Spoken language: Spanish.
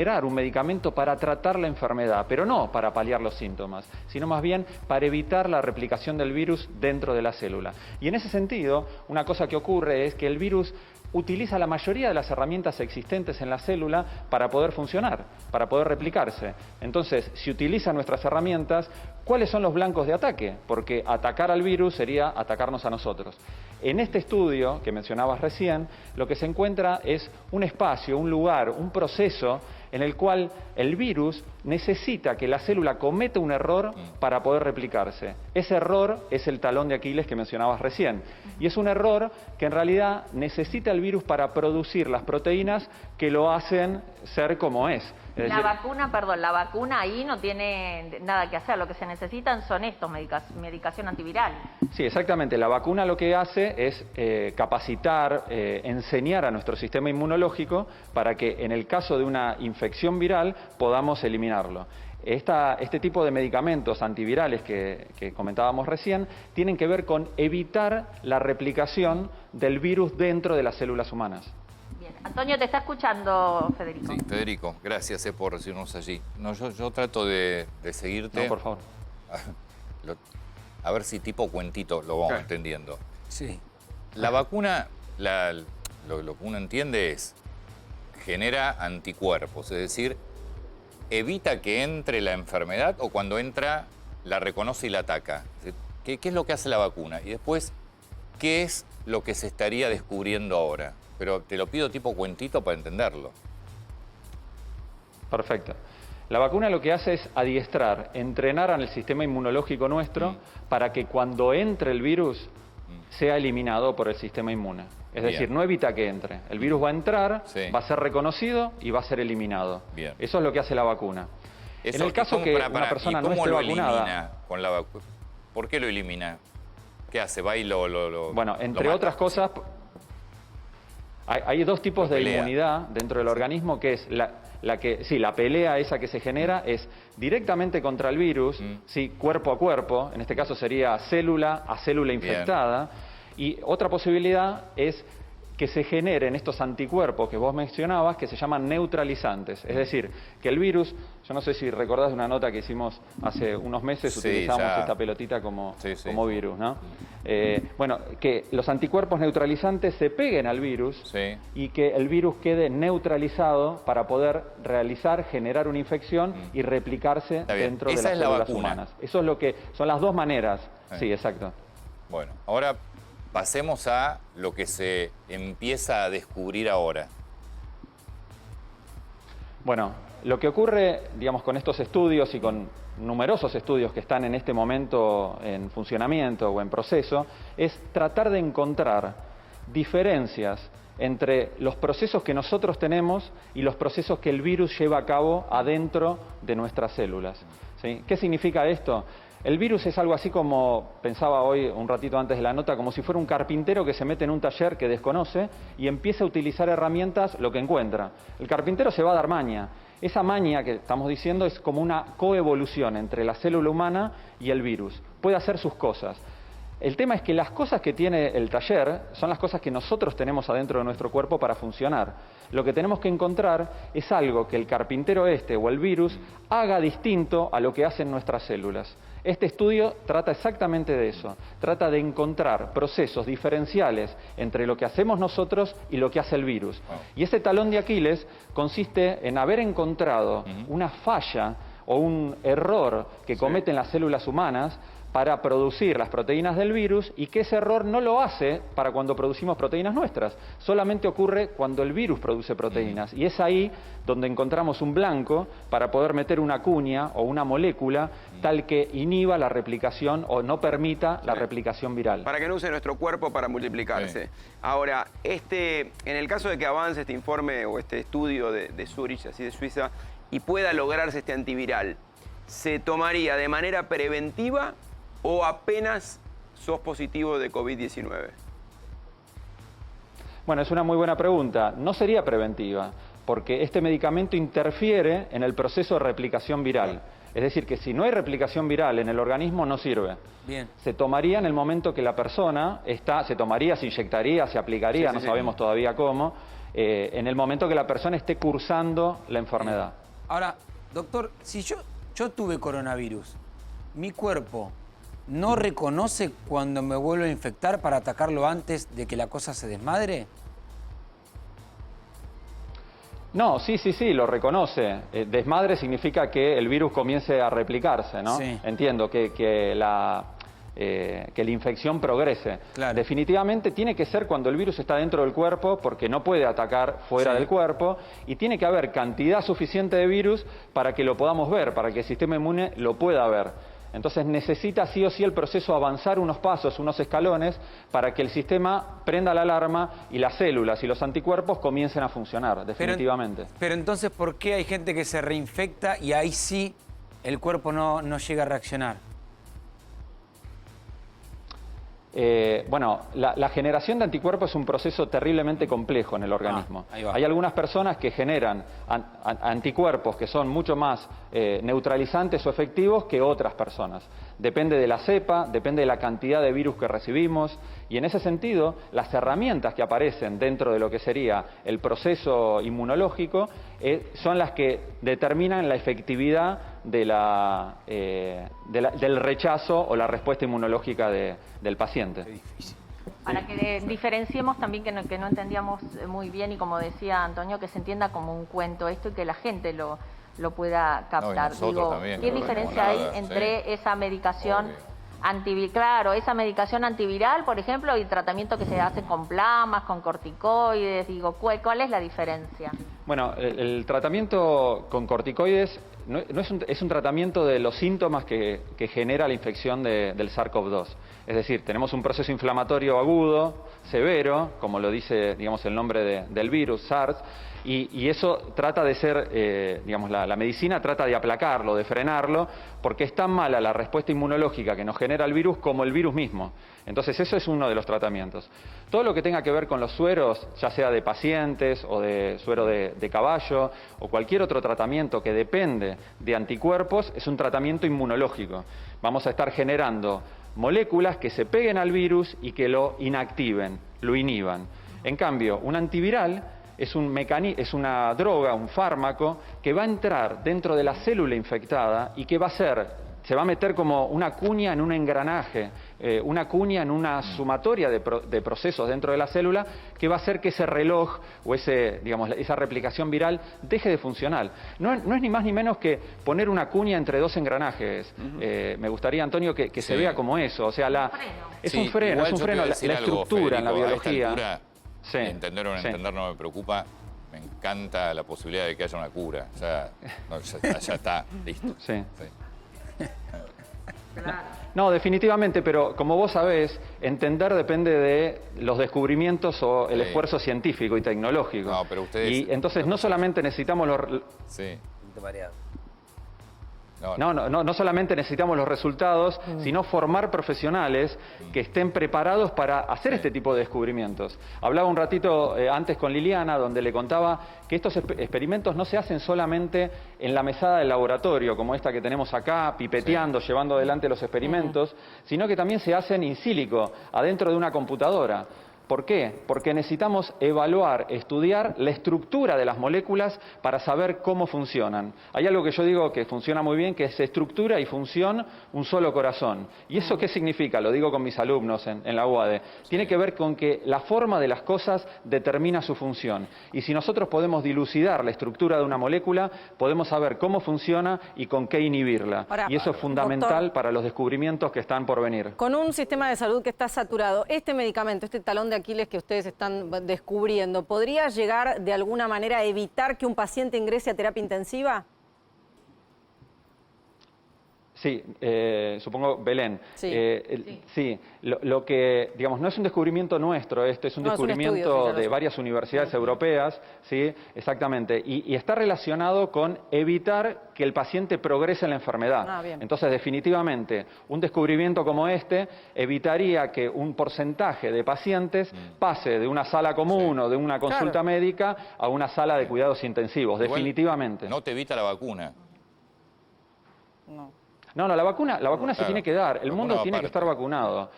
generar un medicamento para tratar la enfermedad, pero no para paliar los síntomas, sino más bien para evitar la replicación del virus dentro de la célula. Y en ese sentido, una cosa que ocurre es que el virus utiliza la mayoría de las herramientas existentes en la célula para poder funcionar, para poder replicarse. Entonces, si utiliza nuestras herramientas, ¿cuáles son los blancos de ataque? Porque atacar al virus sería atacarnos a nosotros. En este estudio que mencionabas recién, lo que se encuentra es un espacio, un lugar, un proceso en el cual el virus necesita que la célula cometa un error para poder replicarse. Ese error es el talón de Aquiles que mencionabas recién. Y es un error que en realidad necesita el virus para producir las proteínas que lo hacen ser como es. La vacuna ahí no tiene nada que hacer, lo que se necesitan son medicación antiviral. Sí, exactamente. La vacuna lo que hace es capacitar, enseñar a nuestro sistema inmunológico para que en el caso de una infección viral podamos eliminarlo. Este tipo de medicamentos antivirales que comentábamos recién tienen que ver con evitar la replicación del virus dentro de las células humanas. Bien. Antonio, te está escuchando Federico. Sí, Federico, gracias por recibirnos allí. No, yo trato de seguirte. No, por favor. A ver si tipo cuentito lo vamos entendiendo. Sí. La vacuna, lo que uno entiende es, genera anticuerpos, es decir, evita que entre la enfermedad o cuando entra la reconoce y la ataca. ¿Qué es lo que hace la vacuna? Y después, ¿qué es lo que se estaría descubriendo ahora? Pero te lo pido tipo cuentito para entenderlo. Perfecto. La vacuna lo que hace es adiestrar, entrenar al sistema inmunológico nuestro para que cuando entre el virus sea eliminado por el sistema inmune. Es decir, no evita que entre. El virus va a entrar, va a ser reconocido y va a ser eliminado. Bien. Eso es lo que hace la vacuna. En el caso que una persona no esté vacunada... Con la ¿por qué lo elimina? ¿Qué hace? ¿Va y lo Bueno, entre otras cosas... Hay dos tipos de inmunidad dentro del organismo, que es la pelea esa que se genera es directamente contra el virus, cuerpo a cuerpo, en este caso sería célula a célula infectada, y otra posibilidad es que se generen estos anticuerpos que vos mencionabas, que se llaman neutralizantes. Es decir, que el virus, yo no sé si recordás de una nota que hicimos hace unos meses, utilizamos esta pelotita como virus, ¿no? Bueno, que los anticuerpos neutralizantes se peguen al virus y que el virus quede neutralizado para poder generar una infección y replicarse dentro de las células humanas. Eso es lo que son las dos maneras. Sí, exacto. Bueno, ahora pasemos a lo que se empieza a descubrir ahora. Bueno, lo que ocurre, digamos, con estos estudios y con numerosos estudios que están en este momento en funcionamiento o en proceso, es tratar de encontrar diferencias entre los procesos que nosotros tenemos y los procesos que el virus lleva a cabo adentro de nuestras células. ¿Sí? ¿Qué significa esto? El virus es algo así como, pensaba hoy un ratito antes de la nota, como si fuera un carpintero que se mete en un taller que desconoce y empieza a utilizar herramientas, lo que encuentra. El carpintero se va a dar maña. Esa maña que estamos diciendo es como una coevolución entre la célula humana y el virus. Puede hacer sus cosas. El tema es que las cosas que tiene el taller son las cosas que nosotros tenemos adentro de nuestro cuerpo para funcionar. Lo que tenemos que encontrar es algo que el carpintero o el virus haga distinto a lo que hacen nuestras células. Este estudio trata exactamente de eso. Trata de encontrar procesos diferenciales entre lo que hacemos nosotros y lo que hace el virus. Y ese talón de Aquiles consiste en haber encontrado una falla o un error que cometen las células humanas para producir las proteínas del virus y que ese error no lo hace para cuando producimos proteínas nuestras. Solamente ocurre cuando el virus produce proteínas. Y es ahí donde encontramos un blanco para poder meter una cuña o una molécula tal que inhiba la replicación o no permita la replicación viral. Para que no use nuestro cuerpo para multiplicarse. Ahora, en el caso de que avance este informe o este estudio de Zurich, así de Suiza, y pueda lograrse este antiviral, ¿se tomaría de manera preventiva o apenas sos positivo de COVID-19? Bueno, es una muy buena pregunta. No sería preventiva, porque este medicamento interfiere en el proceso de replicación viral. Es decir, que si no hay replicación viral en el organismo, no sirve. Bien. Se tomaría en el momento que la persona se inyectaría, se aplicaría, no sabemos todavía cómo, en el momento que la persona esté cursando la enfermedad. Ahora, doctor, si yo tuve coronavirus, mi cuerpo no reconoce cuando me vuelvo a infectar para atacarlo antes de que la cosa se desmadre. No, sí, lo reconoce. Desmadre significa que el virus comience a replicarse, ¿no? Sí. Entiendo que la infección progrese. Claro. Definitivamente tiene que ser cuando el virus está dentro del cuerpo, porque no puede atacar fuera Sí. del cuerpo, y tiene que haber cantidad suficiente de virus para que lo podamos ver, para que el sistema inmune lo pueda ver. Entonces necesita sí o sí el proceso avanzar unos pasos, unos escalones, para que el sistema prenda la alarma y las células y los anticuerpos comiencen a funcionar, definitivamente. Pero entonces, ¿por qué hay gente que se reinfecta y ahí sí el cuerpo no llega a reaccionar? Bueno, la generación de anticuerpos es un proceso terriblemente complejo en el organismo. Ahí va. Hay algunas personas que generan anticuerpos que son mucho más neutralizantes o efectivos que otras personas. Depende de la cepa, depende de la cantidad de virus que recibimos, y en ese sentido las herramientas que aparecen dentro de lo que sería el proceso inmunológico son las que determinan la efectividad de del rechazo o la respuesta inmunológica del paciente. Para que diferenciemos también que no entendíamos muy bien, y como decía Antonio, que se entienda como un cuento esto y que la gente lo pueda captar. nosotros también, ¿qué no diferencia tenemos hay nada, entre sí. esa medicación Obvio. Claro, esa medicación antiviral, por ejemplo, y tratamiento que se hace con plamas, con corticoides? Digo, ¿cuál es la diferencia? Bueno, el tratamiento con corticoides es un tratamiento de los síntomas que genera la infección del SARS-CoV-2. Es decir, tenemos un proceso inflamatorio agudo, severo, como lo dice, digamos, el nombre del virus, SARS, y eso trata de ser, digamos, la medicina trata de aplacarlo, de frenarlo, porque es tan mala la respuesta inmunológica que nos genera el virus como el virus mismo. Entonces, eso es uno de los tratamientos. Todo lo que tenga que ver con los sueros, ya sea de pacientes o de suero de caballo, o cualquier otro tratamiento que depende de anticuerpos, es un tratamiento inmunológico. Vamos a estar generando moléculas que se peguen al virus y que lo inactiven, lo inhiban. En cambio, un antiviral es una droga, un fármaco, que va a entrar dentro de la célula infectada y que se va a meter como una cuña en un engranaje, una cuña en una sumatoria de procesos dentro de la célula, que va a hacer que ese reloj o esa replicación viral deje de funcionar. No es ni más ni menos que poner una cuña entre dos engranajes. Me gustaría, Antonio, que se vea como eso. O sea, es un freno, la estructura en la biología. Sí, entender o no entender no me preocupa. Me encanta la posibilidad de que haya una cura. O sea, ya está, listo. Sí. Sí. No, definitivamente, pero como vos sabés, entender depende de los descubrimientos o el esfuerzo científico y tecnológico. No, pero ustedes... Y entonces no solamente necesitamos Sí. No solamente necesitamos los resultados, sino formar profesionales que estén preparados para hacer este tipo de descubrimientos. Hablaba un ratito antes con Liliana, donde le contaba que estos experimentos no se hacen solamente en la mesada del laboratorio, como esta que tenemos acá, pipeteando, llevando adelante los experimentos, sino que también se hacen in silico, adentro de una computadora. ¿Por qué? Porque necesitamos evaluar, estudiar la estructura de las moléculas para saber cómo funcionan. Hay algo que yo digo que funciona muy bien, que es estructura y función, un solo corazón. ¿Y eso qué significa? Lo digo con mis alumnos en la UADE. Tiene que ver con que la forma de las cosas determina su función. Y si nosotros podemos dilucidar la estructura de una molécula, podemos saber cómo funciona y con qué inhibirla. Ahora, y eso es fundamental para los descubrimientos que están por venir. Con un sistema de salud que está saturado, este medicamento, este talón de Aquiles que ustedes están descubriendo, ¿podría llegar de alguna manera a evitar que un paciente ingrese a terapia intensiva? Sí, supongo, Belén. Sí. Sí, lo que, digamos, no es un descubrimiento nuestro, esto es un descubrimiento es un estudio, sí, de varias universidades europeas, sí, exactamente, y está relacionado con evitar que el paciente progrese en la enfermedad. Ah, bien. Entonces, definitivamente, un descubrimiento como este evitaría que un porcentaje de pacientes pase de una sala común o de una consulta médica a una sala de cuidados intensivos, Igual, definitivamente. No te evita la vacuna. No. No, la vacuna se tiene que dar. El mundo tiene que aparte. estar vacunado.